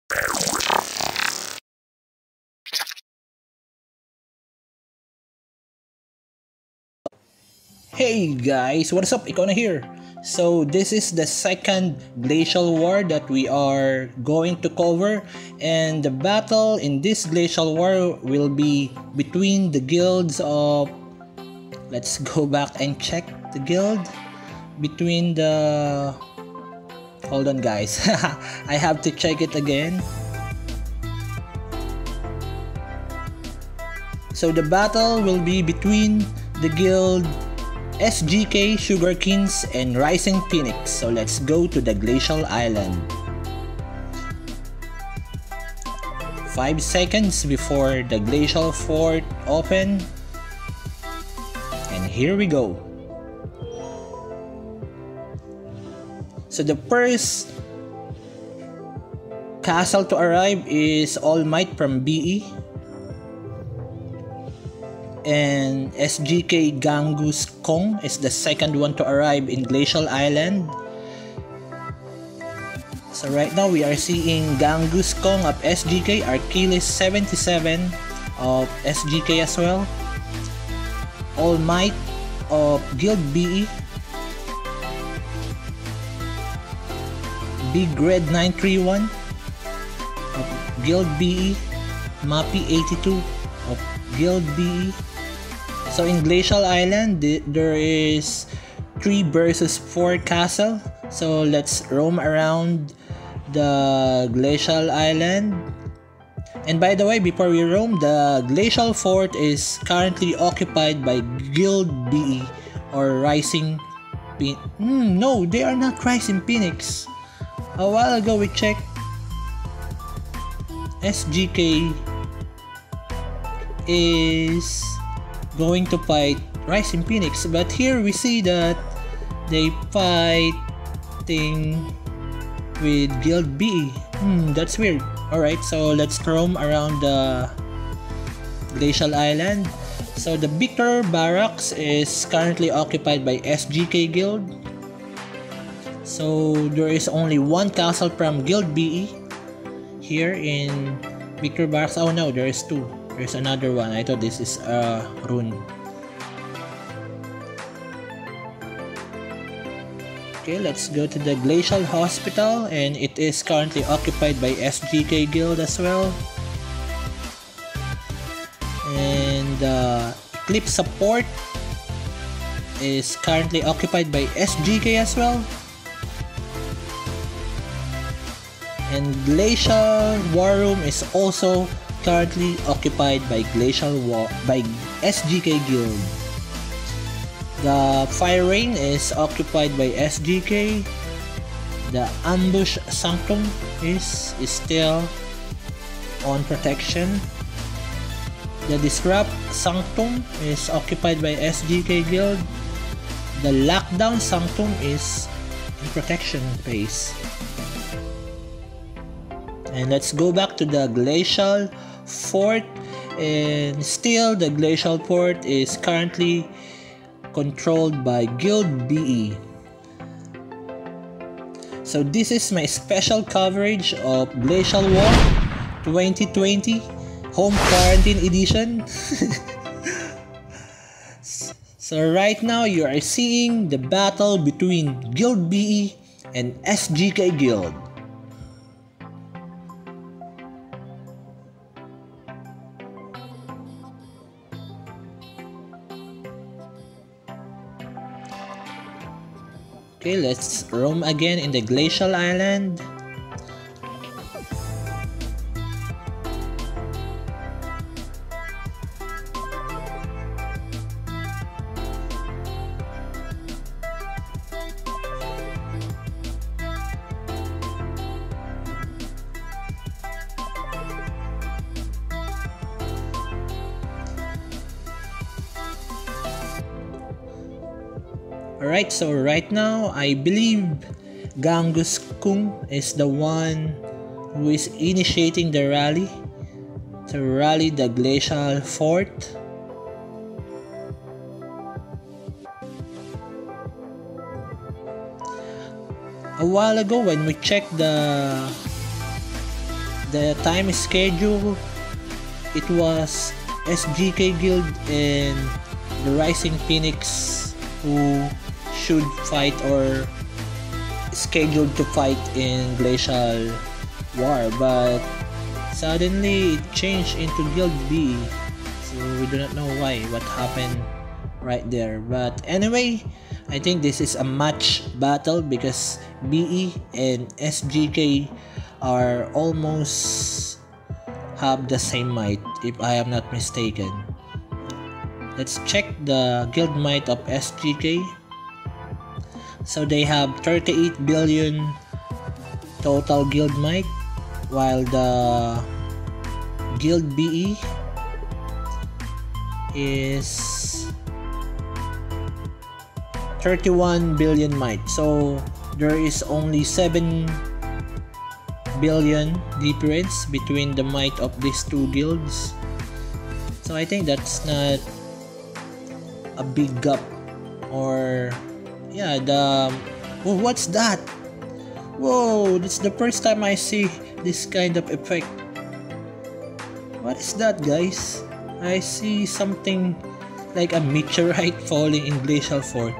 Hey guys, what's up? Ikaw na here. So this is the second Glacial War that we are going to cover, and the battle in this Glacial War will be between the guilds of, let's go back and check the guild, between the, hold on guys, I have to check it again. So the battle will be between the guild SGK, Sugarkins, and Rising Phoenix. So let's go to the Glacial Island. 5 seconds before the Glacial Fort open. And here we go. So the first castle to arrive is All Might from BE. And SGK Gangus Kong is the second one to arrive in Glacial Island. So right now we are seeing Gangus Kong of SGK, Achilles 77 of SGK as well, All Might of Guild BE, Big Red 931 of Guild BE, Mappy 82 of Guild BE. So in Glacial Island, there is 3 versus 4 castle. So let's roam around the Glacial Island. And by the way, before we roam, the Glacial Fort is currently occupied by Guild BE or Rising Phoenix. No, they are not Rising Phoenix. A while ago we checked. SGK is going to fight Rising Phoenix, but here we see that they fighting with Guild BE. That's weird. Alright, so let's roam around the Glacial Island. So the Victor Barracks is currently occupied by SGK Guild. So there is only one castle from Guild BE here in Victor Barracks. Oh no, there is 2. There's another one. I thought this is a rune. Okay, let's go to the Glacial Hospital, and it is currently occupied by SGK Guild as well. And the Eclipse Support is currently occupied by SGK as well. And Glacial War Room is also currently occupied by Glacial War by SGK Guild. The Fire Rain is occupied by SGK. The Ambush Sanctum is still on protection. The Disrupt Sanctum is occupied by SGK Guild. The Lockdown Sanctum is in protection phase. And let's go back to the Glacial Fort, and still the Glacial Fort is currently controlled by Guild BE. So this is my special coverage of Glacial War 2020 Home Quarantine Edition. So right now you are seeing the battle between Guild BE and SGK Guild. Okay, let's roam again in the Glacial Island. Alright, so right now I believe Gangus Kung is the one who is initiating the rally to rally the Glacial Fort. A while ago when we checked the the time schedule, it was SGK Guild and the Rising Phoenix who should fight or scheduled to fight in Glacial War, but suddenly it changed into Guild B, so we do not know why, what happened right there. But anyway, I think this is a match battle because BE and SGK are almost have the same might, if I am not mistaken. Let's check the guild might of SGK. So they have 38 billion total guild might, while the guild BE is 31 billion might. So there is only 7 billion difference between the might of these two guilds. So I think that's not a big gap, or yeah, what's that? Whoa, this is the first time I see this kind of effect. What is that, guys? I see something like a meteorite falling in Glacial Fort.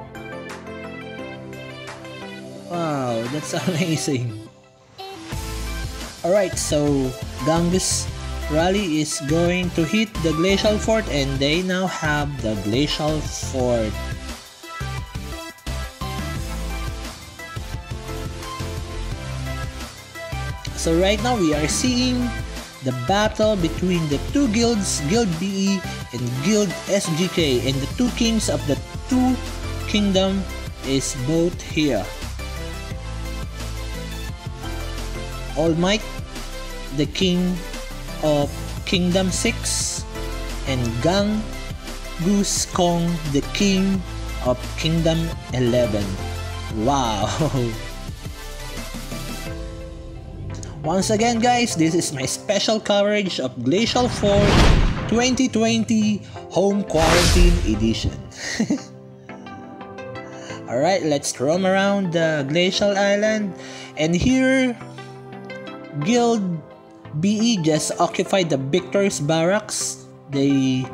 Wow, that's amazing. Alright, so Ganges Rally is going to hit the Glacial Fort, and they now have the Glacial Fort. So right now we are seeing the battle between the two guilds, Guild BE and Guild SGK, and the two kings of the two kingdom is both here. All Might, the king of Kingdom 6, and Gang Goose Kong, the king of Kingdom 11. Wow! Once again, guys, this is my special coverage of Glacial Fort 2020 Home Quarantine Edition. Alright, let's roam around the Glacial Island, and here Guild BE just occupied the Victor's Barracks. They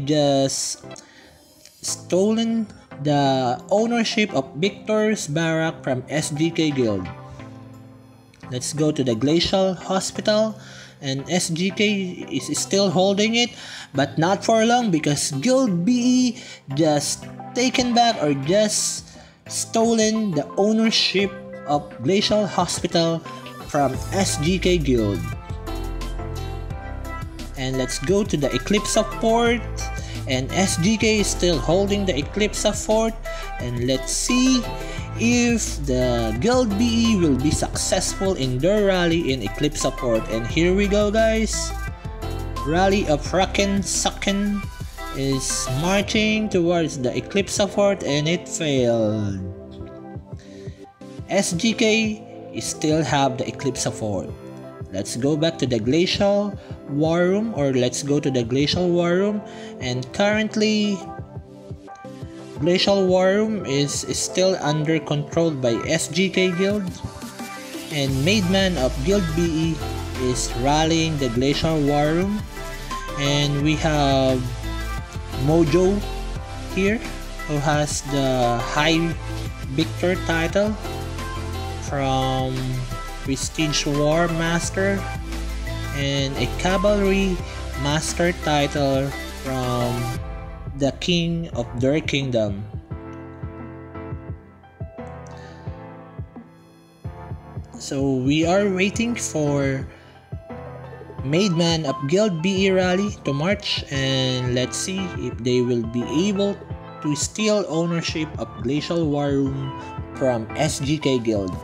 just stolen the ownership of Victor's Barrack from SGK Guild. Let's go to the Glacial Hospital, and SGK is still holding it, but not for long because Guild BE just taken back or just stolen the ownership of Glacial Hospital from SGK Guild. And let's go to the Eclipse of Fort, and SGK is still holding the Eclipse of Fort, and let's see if the Guild BE will be successful in their rally in Eclipse of Fort. And here we go, guys. Rally of Raken Saken is marching towards the Eclipse of Fort, and it failed. SGK still have the Eclipse of Fort. Let's go back to the Glacial War Room, or let's go to the Glacial War Room, and currently Glacial War Room is still under control by SGK Guild, and Maidman of Guild BE is rallying the Glacial War Room, and we have Mojo here who has the High Victor title from Prestige War Master, and a Cavalry Master title from the King of their kingdom. So we are waiting for Maidman of Guild BE Rally to march, and let's see if they will be able to steal ownership of Glacial War Room from SGK Guild.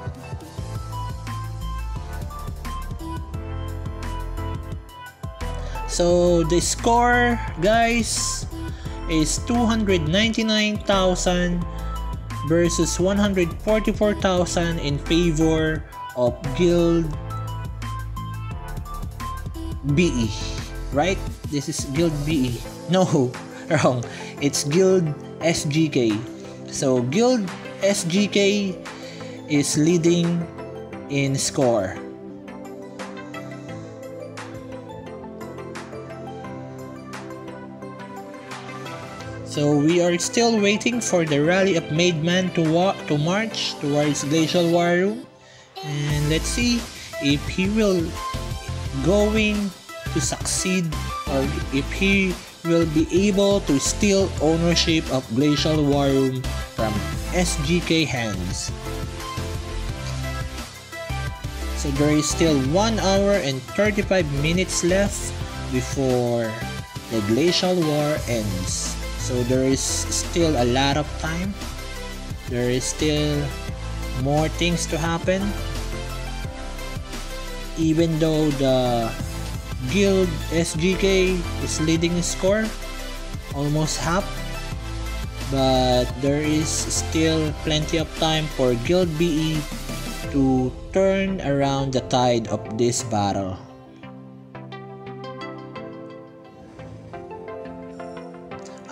So the score, guys, is 299,000 versus 144,000 in favor of Guild BE, right? This is Guild BE. No, wrong. It's Guild SGK. So Guild SGK is leading in score. So we are still waiting for the rally of Maidman to march towards Glacial War Room, and let's see if he will going to succeed or if he will be able to steal ownership of Glacial War Room from SGK hands. So there is still 1 hour and 35 minutes left before the Glacial War ends. So there is still a lot of time. There is still more things to happen. Even though the Guild SGK is leading the score, almost half, but there is still plenty of time for Guild BE to turn around the tide of this battle.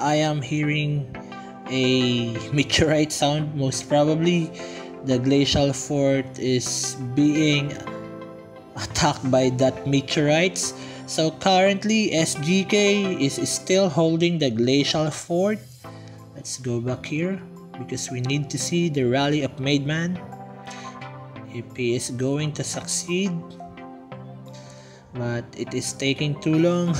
I am hearing a meteorite sound. Most probably the glacial fort is being attacked by that meteorites. So currently SGK is still holding the glacial fort. Let's go back here because we need to see the rally of Maidman, if he is going to succeed, but it is taking too long.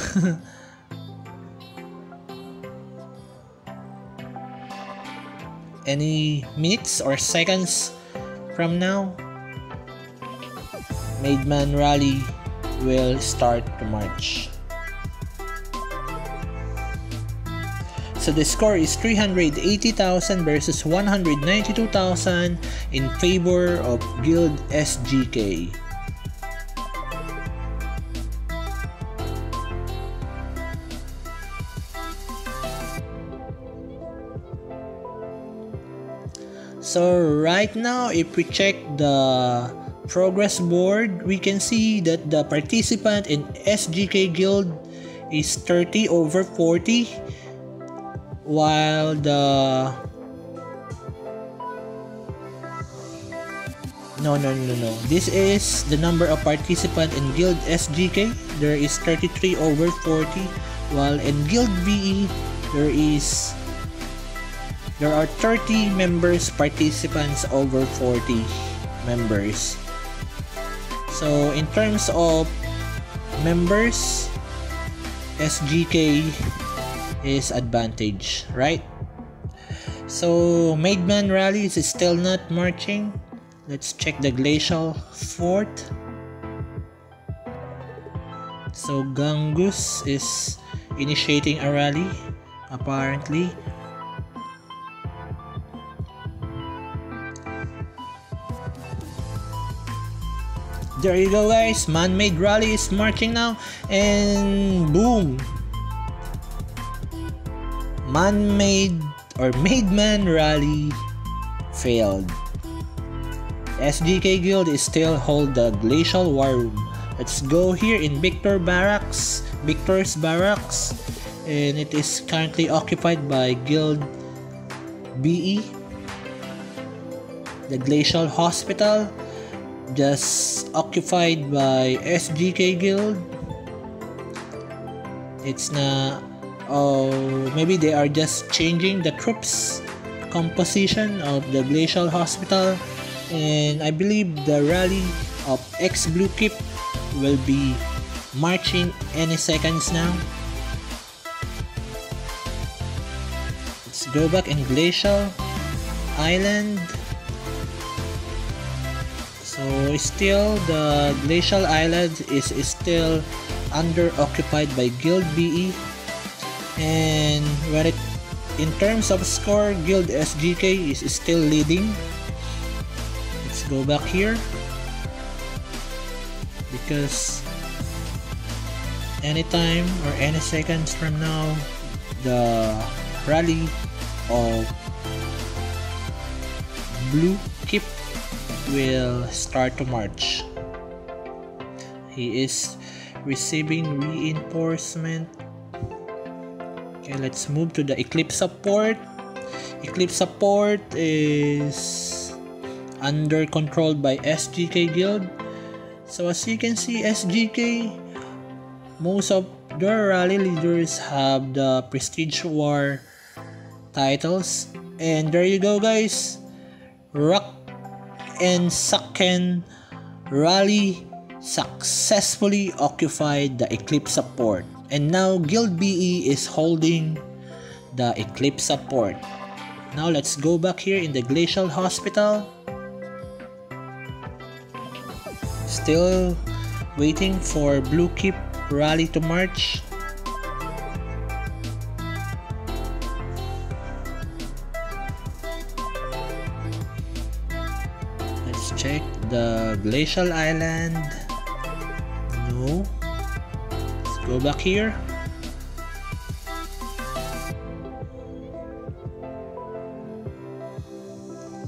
Any minutes or seconds from now, Maidman rally will start to march. So the score is 380,000 versus 192,000 in favor of Guild SGK. So right now, if we check the progress board, we can see that the participant in SGK Guild is 30 over 40, while the this is the number of participants in Guild SGK. There is 33 over 40, while in Guild BE there are 30 members participants over 40 members. So in terms of members, SGK is advantage, right? So Maidman rally is still not marching. Let's check the glacial fort. So Gangus is initiating a rally apparently. There you go guys, man-made rally is marching now, and boom! Man-made or Maidman rally failed. SGK Guild is still hold the Glacial War Room. Let's go here in Victor's Barracks, and it is currently occupied by Guild BE. The Glacial Hospital just occupied by SGK Guild. It's not, maybe they are just changing the troops composition of the Glacial Hospital, and I believe the rally of ex-Blue Keep will be marching any seconds now. Let's go back in Glacial Island. So still the Glacial Island is still under occupied by Guild BE, and in terms of score, Guild SGK is still leading. Let's go back here because anytime or any seconds from now, the rally of Blue Keep will start to march. He is receiving reinforcement. Okay, let's move to the Eclipse support. Eclipse support is under control by SGK Guild. So as you can see, SGK, most of their rally leaders have the Prestige War titles. And there you go, guys. Rock and Saken Rally successfully occupied the Eclipse port, and now Guild BE is holding the Eclipse port. Now let's go back here in the Glacial Hospital. Still waiting for Blue Keep Rally to march. Let's check the Glacial Island. No. Let's go back here.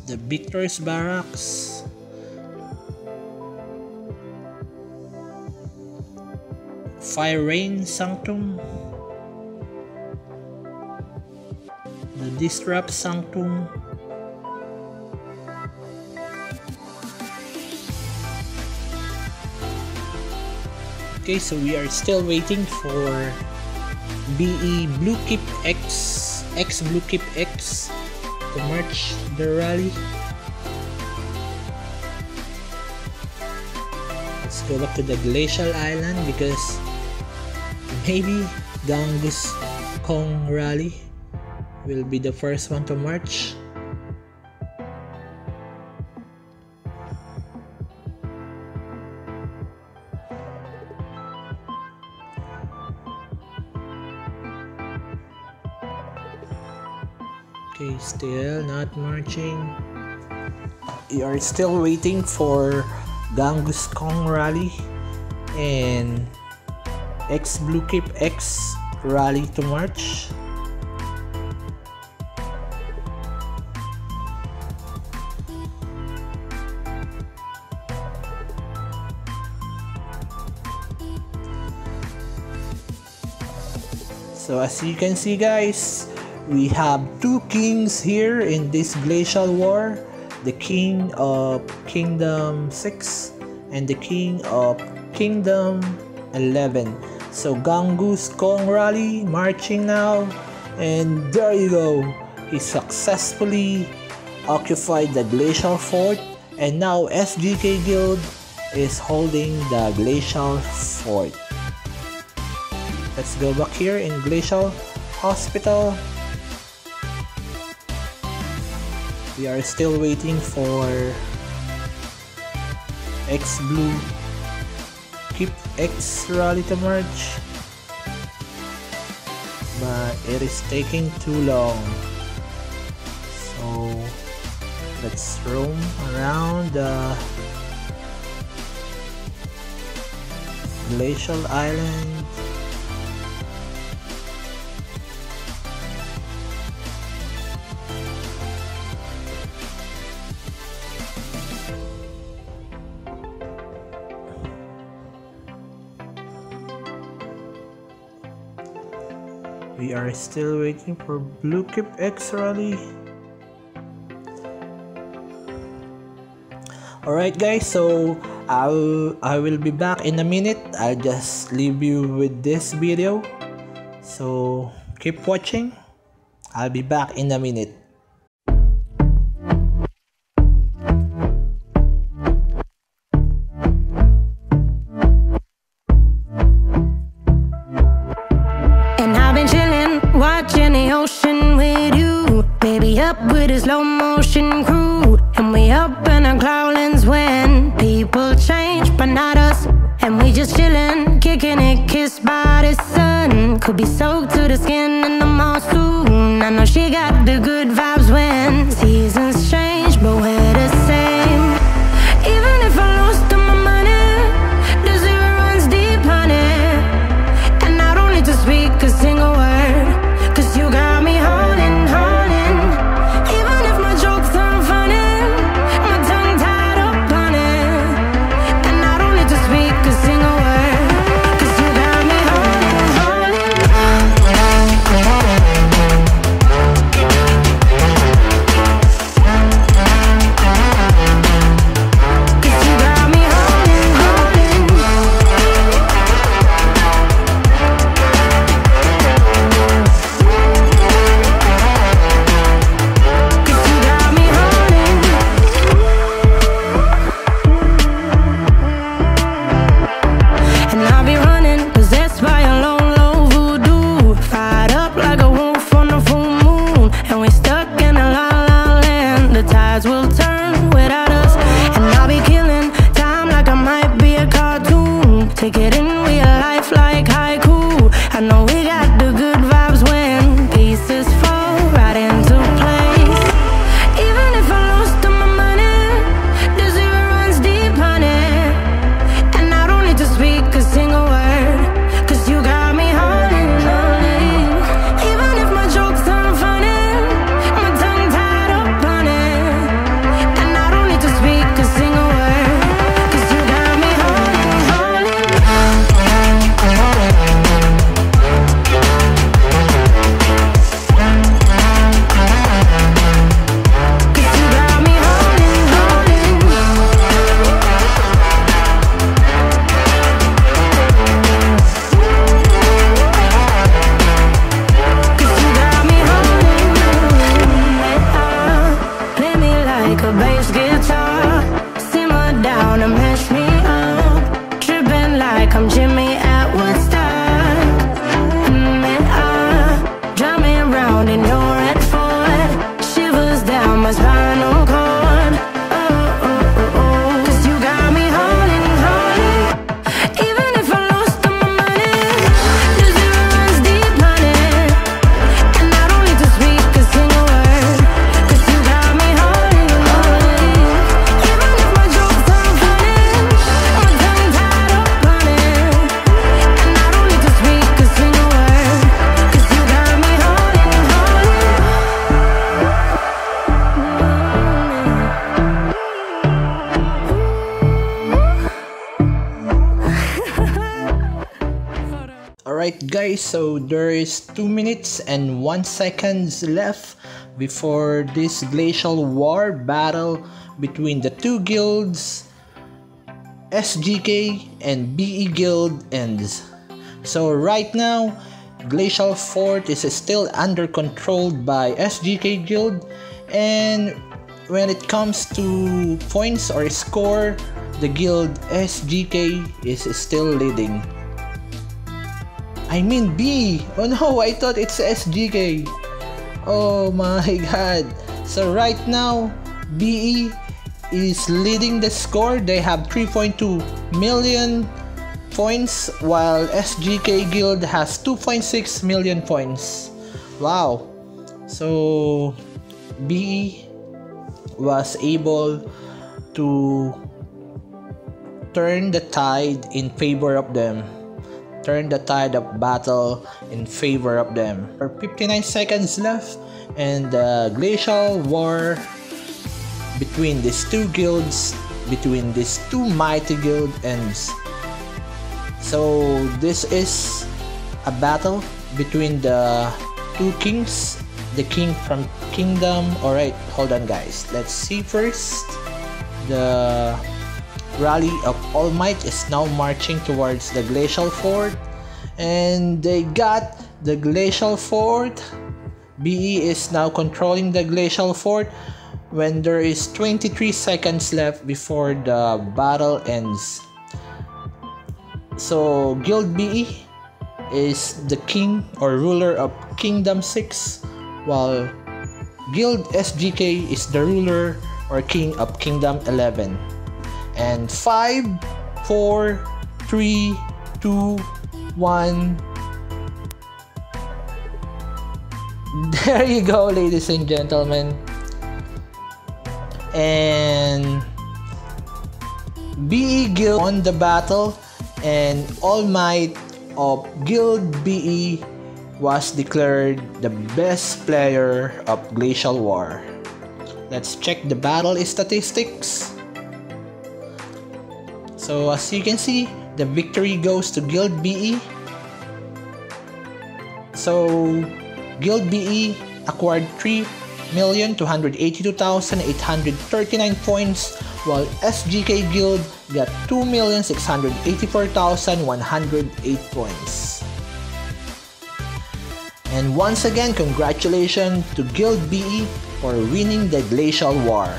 The Victor's Barracks. Fire Rain Sanctum. The Disrupt Sanctum. Okay, so we are still waiting for BE Blue Keep X Blue Keep X to march the rally. Let's go back to the Glacial Island because maybe Gangus Kong Rally will be the first one to march. Okay, still not marching. We are still waiting for Gangus Kong Rally and X Blue Keep X Rally to march. So as you can see, guys, we have two kings here in this Glacial War, the King of Kingdom 6 and the King of Kingdom 11. So Gangus Kong Rally marching now, and there you go, he successfully occupied the Glacial Fort, and now SGK Guild is holding the Glacial Fort. Let's go back here in Glacial Hospital. We are still waiting for X Blue Keep X Rally to march, but it is taking too long. So let's roam around the Glacial Island. We are still waiting for Blue Keep X Rally. Alright guys, so I will be back in a minute. I'll just leave you with this video. So keep watching. I'll be back in a minute. Watching the ocean with you, baby, up with a slow motion crew, and we up in our clouds when people change, but not us. And we just chillin', kicking it, kissed by the sun. Could be soaked to the skin in the mall soon. I know she got the good vibes when seasons change, but we're the same. Even if I lost all my money, the zero runs deep, honey, and I don't need to speak a single word, 'cause you got me holding, holding. Even if my jokes aren't funny, my tongue tied up on it, and I don't need to speak a single word, 'cause you got me holding, holding. Take it in real life like haiku. I know we got the good vibes when pieces fall right into place. Even if I lost all my money, the zero runs deep, honey. And I don't need to speak a single word, 'cause you got me holding, holding. Even if my jokes aren't funny, my tongue tied up on it. And I don't need to speak a single word, 'cause you got me holding, holding. 'Cause you got me holding, holding. 'Cause you got me holding. Play me like a bass guitar, simmer down and mash me up, tripping like I'm Jimmy at Woodstock. Drive me around in your red Ford, shivers down my spinal cord. Oh, oh, oh, oh. 'Cause you got me holding, holding. Even if I lost all my money, the zero runs deep, honey. And I don't need to speak a single word, 'cause you got me holding, holding. Even if my jokes aren't funny, my tongue tied up on it. And I don't need to speak a single word, 'cause you got me holding, holding. Alright guys, so there is 2 minutes and 1 seconds left before this Glacial War battle between the two guilds, SGK and BE guild ends. So right now, Glacial Fort is still under control by SGK guild, and when it comes to points or score, the guild SGK is still leading. I mean B. Oh no, I thought it's SGK. Oh my god. So right now, BE is leading the score. They have 3.2 million points, while SGK guild has 2.6 million points. Wow. So BE was able to turn the tide in favor of them. Turn the tide of battle in favor of them. For 59 seconds left, and the Glacial War between these two guilds, between these two mighty guild ends. So this is a battle between the two kings, the king from kingdom. Alright, hold on guys, let's see first. The rally of All Might is now marching towards the Glacial Fort, and they got the Glacial Fort. BE is now controlling the Glacial Fort when there is 23 seconds left before the battle ends. So Guild BE is the king or ruler of Kingdom 6, while Guild SGK is the ruler or king of Kingdom 11. And 5, 4, 3, 2, 1. There you go, ladies and gentlemen. And BE Guild won the battle, and All Might of Guild BE was declared the best player of Glacial War. Let's check the battle statistics. So as you can see, the victory goes to Guild BE. So Guild BE acquired 3,282,839 points, while SGK Guild got 2,684,108 points. And once again, congratulations to Guild BE for winning the Glacial War.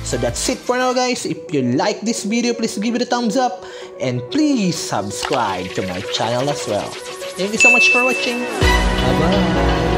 So that's it for now guys. If you like this video, please give it a thumbs up, and please subscribe to my channel as well. Thank you so much for watching. Bye bye.